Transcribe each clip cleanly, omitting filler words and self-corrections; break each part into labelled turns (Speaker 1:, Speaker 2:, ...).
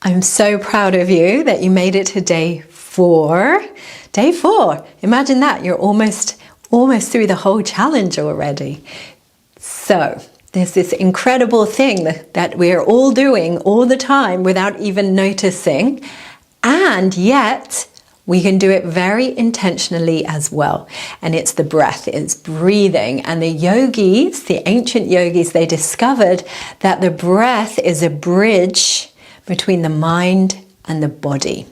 Speaker 1: I'm so proud of you that you made it to day 4. Day 4. Imagine that. You're almost through the whole challenge already. So there's this incredible thing that we're all doing all the time without even noticing. And yet we can do it very intentionally as well. And it's the breath, it's breathing. And the yogis, the ancient yogis, they discovered that the breath is a bridge between the mind and the body.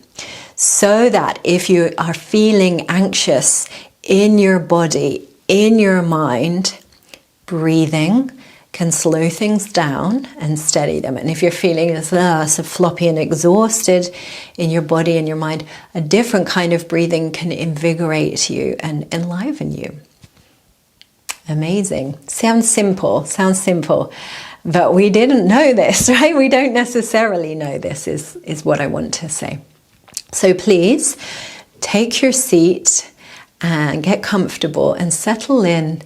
Speaker 1: So that if you are feeling anxious in your body, in your mind, breathing can slow things down and steady them. And if you're feeling so floppy and exhausted in your body and your mind, a different kind of breathing can invigorate you and enliven you. Amazing. Sounds simple, but we didn't know this, right? We don't necessarily know this is what I want to say. So please take your seat and get comfortable and settle in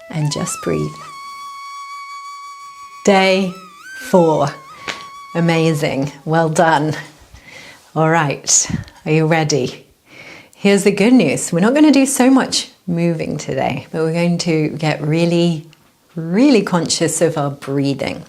Speaker 1: and just breathe. Day 4. Amazing. Well done. All right. Are you ready? Here's the good news. We're not going to do so much moving today, but we're going to get really, really conscious of our breathing.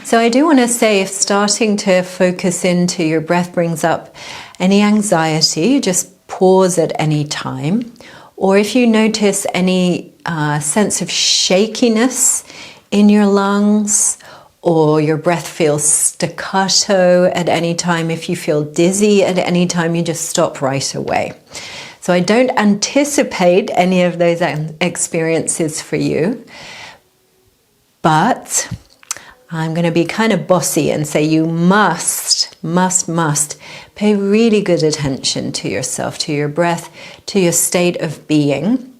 Speaker 1: So I do want to say, if starting to focus into your breath brings up any anxiety, just pause at any time. Or if you notice any sense of shakiness in your lungs, or your breath feels staccato at any time, if you feel dizzy at any time, you just stop right away. So I don't anticipate any of those experiences for you, but I'm going to be kind of bossy and say you must pay really good attention to yourself, to your breath, to your state of being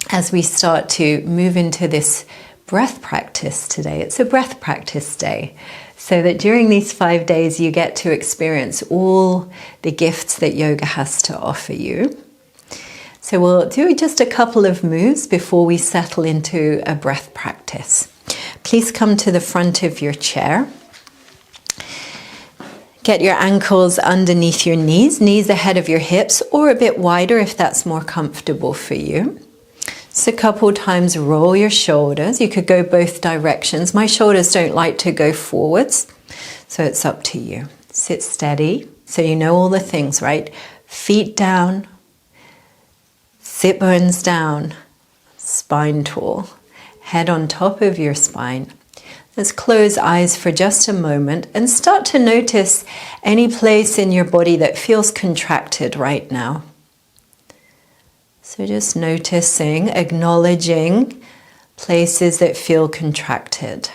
Speaker 1: as we start to move into this breath practice today. It's a breath practice day, so that during these 5 days you get to experience all the gifts that yoga has to offer you. So we'll do just a couple of moves before we settle into a breath practice. Please come to the front of your chair. Get your ankles underneath your knees ahead of your hips, or a bit wider if that's more comfortable for you. So a couple times roll your shoulders. You could go both directions. My shoulders don't like to go forwards, so it's up to you. Sit steady, so you know all the things, right? Feet down, sit bones down, spine tall, head on top of your spine. Let's close eyes for just a moment and start to notice any place in your body that feels contracted right now. So just noticing, acknowledging places that feel contracted.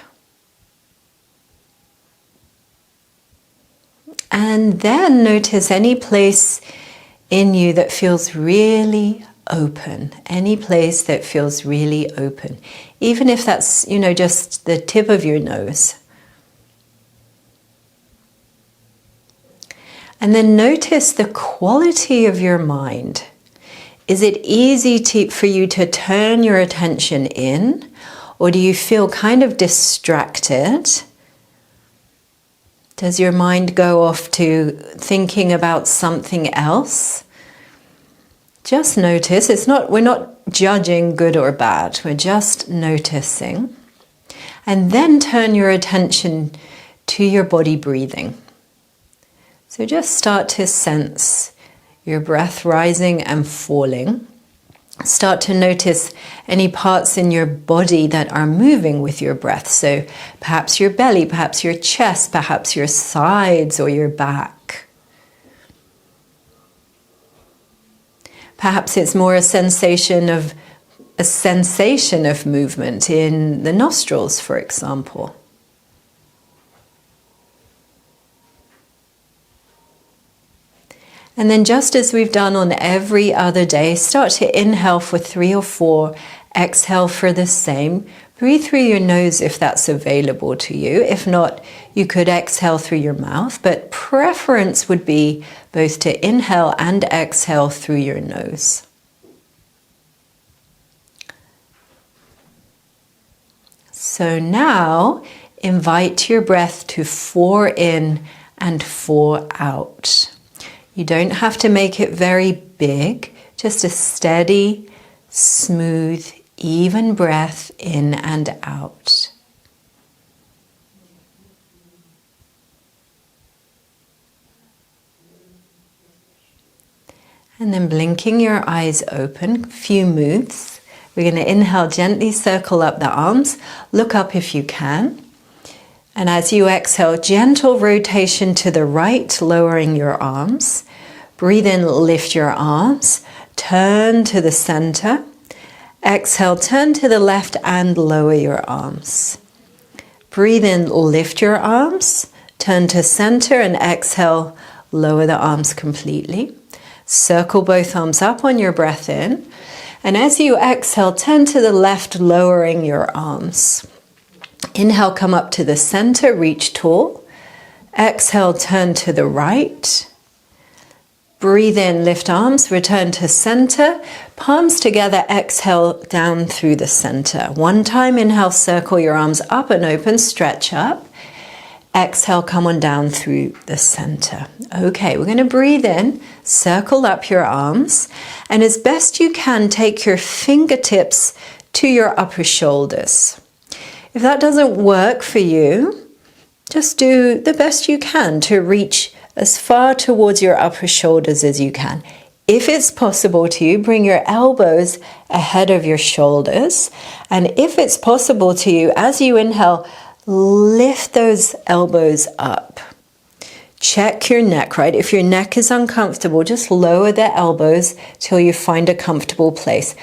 Speaker 1: And then notice any place in you that feels really open. Any place that feels really open. Even if that's, just the tip of your nose. And then notice the quality of your mind. Is it easy for you to turn your attention in, or do you feel kind of distracted? Does your mind go off to thinking about something else? Just notice. We're not judging good or bad. We're just noticing. And then turn your attention to your body breathing. So just start to sense your breath rising and falling. Start to notice any parts in your body that are moving with your breath. So perhaps your belly, perhaps your chest, perhaps your sides or your back. Perhaps it's more a sensation of movement in the nostrils, for example. And then just as we've done on every other day, start to inhale for 3 or 4, exhale for the same. Breathe through your nose if that's available to you. If not, you could exhale through your mouth, but preference would be both to inhale and exhale through your nose. So now invite your breath to 4 in and 4 out. You don't have to make it very big, just a steady, smooth, even breath in and out. And then blinking your eyes open, a few moves. We're going to inhale, gently circle up the arms, look up if you can. And as you exhale, gentle rotation to the right, lowering your arms. Breathe in, lift your arms, turn to the center. Exhale, turn to the left and lower your arms. Breathe in, lift your arms, turn to center, and exhale, lower the arms completely. Circle both arms up on your breath in. And as you exhale, turn to the left, lowering your arms. Inhale, come up to the center, reach tall. Exhale, turn to the right. Breathe in, lift arms, return to center. Palms together, exhale down through the center. One time, inhale, circle your arms up and open, stretch up. Exhale, come on down through the center. Okay, we're going to breathe in, circle up your arms, and as best you can, take your fingertips to your upper shoulders. If that doesn't work for you, just do the best you can to reach as far towards your upper shoulders as you can. If it's possible to you, bring your elbows ahead of your shoulders. And if it's possible to you, as you inhale, lift those elbows up. Check your neck, right? If your neck is uncomfortable, just lower the elbows till you find a comfortable place.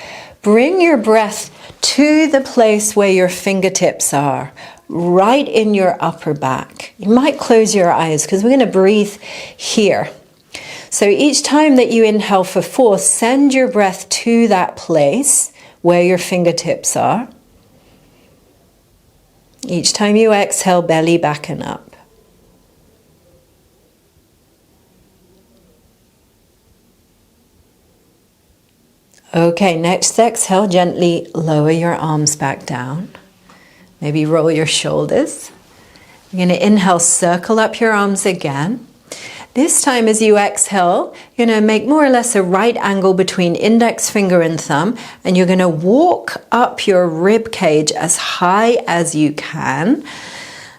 Speaker 1: Bring your breath to the place where your fingertips are, right in your upper back. You might close your eyes because we're going to breathe here. So each time that you inhale for 4, send your breath to that place where your fingertips are. Each time you exhale, belly back and up. Okay, next exhale, gently lower your arms back down. Maybe roll your shoulders. You're going to inhale, circle up your arms again. This time as you exhale, you're going to make more or less a right angle between index finger and thumb, and you're going to walk up your rib cage as high as you can.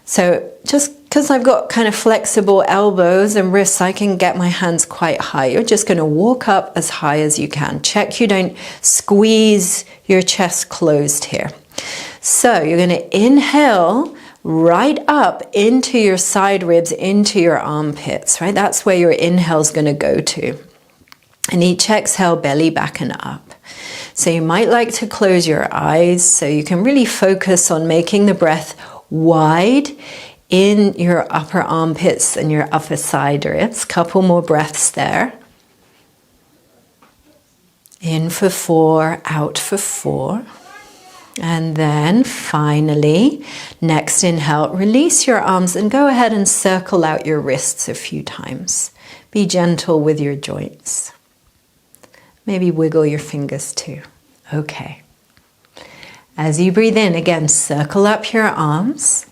Speaker 1: So just because I've got kind of flexible elbows and wrists, I can get my hands quite high. You're just going to walk up as high as you can. Check you don't squeeze your chest closed here. So you're going to inhale right up into your side ribs, into your armpits, right? That's where your inhale is going to go to. And each exhale, belly back and up. So you might like to close your eyes so you can really focus on making the breath wide in your upper armpits and your upper side ribs. Couple more breaths there. In for 4, out for 4. And then finally, next inhale, release your arms and go ahead and circle out your wrists a few times. Be gentle with your joints. Maybe wiggle your fingers too. Okay. As you breathe in, again, circle up your arms.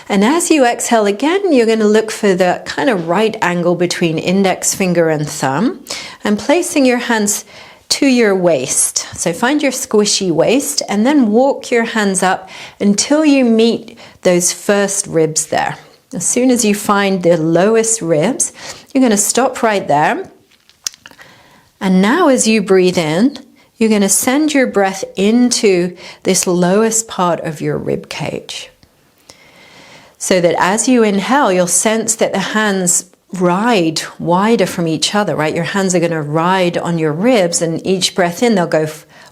Speaker 1: And as you exhale again, you're going to look for the kind of right angle between index finger and thumb and placing your hands to your waist. So find your squishy waist and then walk your hands up until you meet those first ribs there. As soon as you find the lowest ribs, you're going to stop right there. And now as you breathe in, you're going to send your breath into this lowest part of your rib cage. So that as you inhale, you'll sense that the hands ride wider from each other, right? Your hands are going to ride on your ribs, and each breath in, they'll go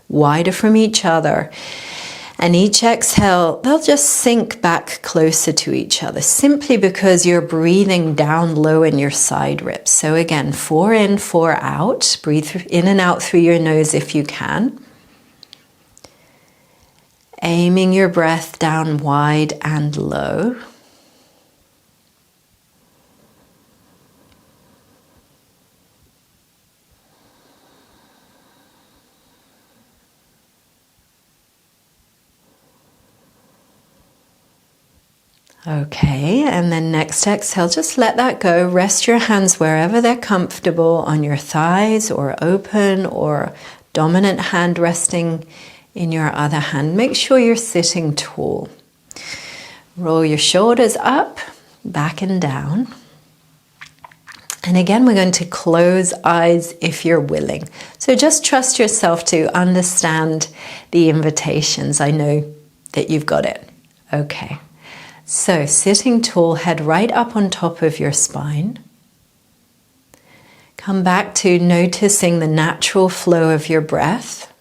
Speaker 1: wider from each other. And each exhale, they'll just sink back closer to each other, simply because you're breathing down low in your side ribs. So again, 4 in, 4 out. Breathe in and out through your nose if you can. Aiming your breath down wide and low. Okay, and then next exhale, just let that go. Rest your hands wherever they're comfortable, on your thighs or open, or dominant hand resting in your other hand. Make sure you're sitting tall. Roll your shoulders up, back and down. And again, we're going to close eyes if you're willing. So just trust yourself to understand the invitations. I know that you've got it. Okay. So sitting tall, head right up on top of your spine. Come back to noticing the natural flow of your breath.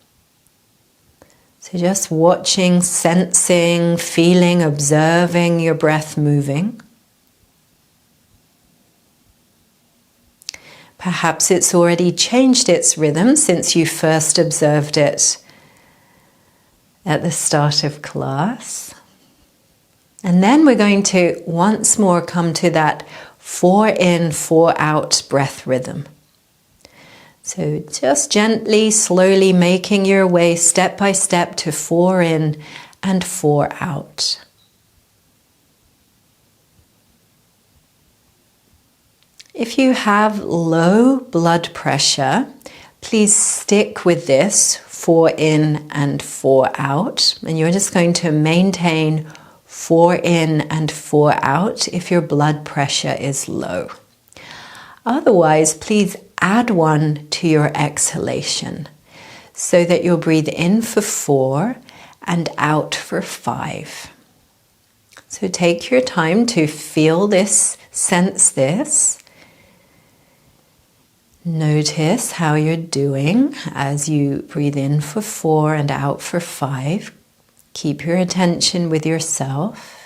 Speaker 1: So just watching, sensing, feeling, observing your breath moving. Perhaps it's already changed its rhythm since you first observed it at the start of class. And then we're going to once more come to that 4 in, 4 out breath rhythm. So just gently, slowly making your way step by step to 4 in and 4 out. If you have low blood pressure, please stick with this 4 in and 4 out. And you're just going to maintain 4 in and 4 out if your blood pressure is low. Otherwise, please add 1 to your exhalation so that you'll breathe in for 4 and out for 5. So take your time to feel this, sense this. Notice how you're doing as you breathe in for 4 and out for 5. Keep your attention with yourself.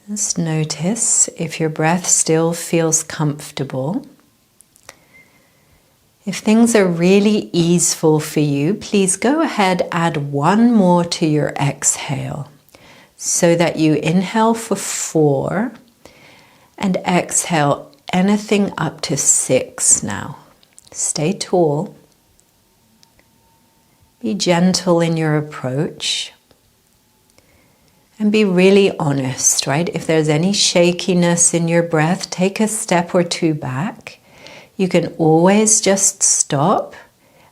Speaker 1: Just notice if your breath still feels comfortable. If things are really easeful for you, please go ahead, add 1 more to your exhale so that you inhale for 4 and exhale anything up to 6 now. Stay tall. Be gentle in your approach. And be really honest, right? If there's any shakiness in your breath, take a step or 2 back. You can always just stop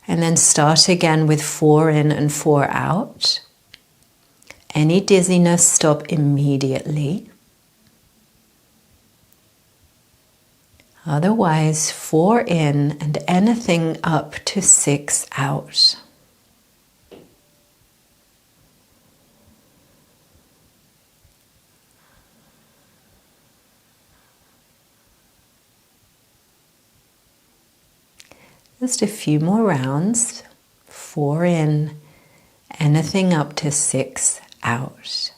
Speaker 1: and then start again with 4 in and 4 out. Any dizziness, stop immediately. Otherwise, 4 in and anything up to 6 out. Just a few more rounds. 4 in, anything up to 6 out.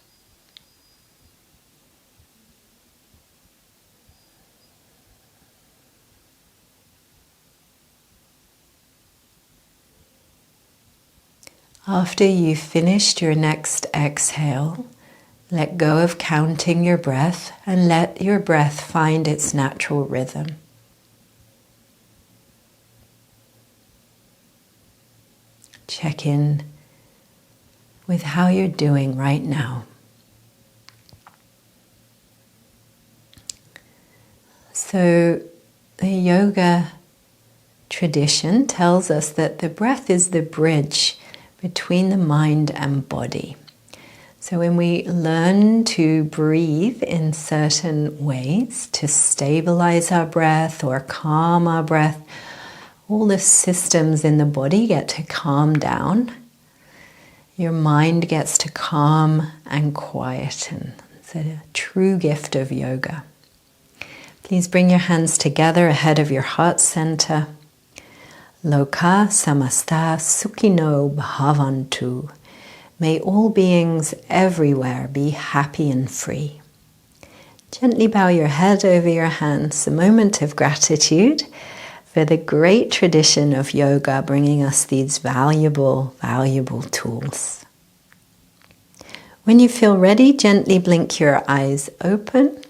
Speaker 1: After you've finished your next exhale, let go of counting your breath and let your breath find its natural rhythm. Check in with how you're doing right now. So the yoga tradition tells us that the breath is the bridge between the mind and body. So when we learn to breathe in certain ways to stabilize our breath or calm our breath, all the systems in the body get to calm down. Your mind gets to calm and quieten. It's a true gift of yoga. Please bring your hands together ahead of your heart center. Loka samasta sukhino bhavantu. May all beings everywhere be happy and free. Gently bow your head over your hands, a moment of gratitude for the great tradition of yoga bringing us these valuable, valuable tools. When you feel ready, gently blink your eyes open.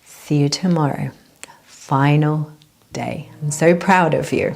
Speaker 1: See you tomorrow. Final day. I'm so proud of you.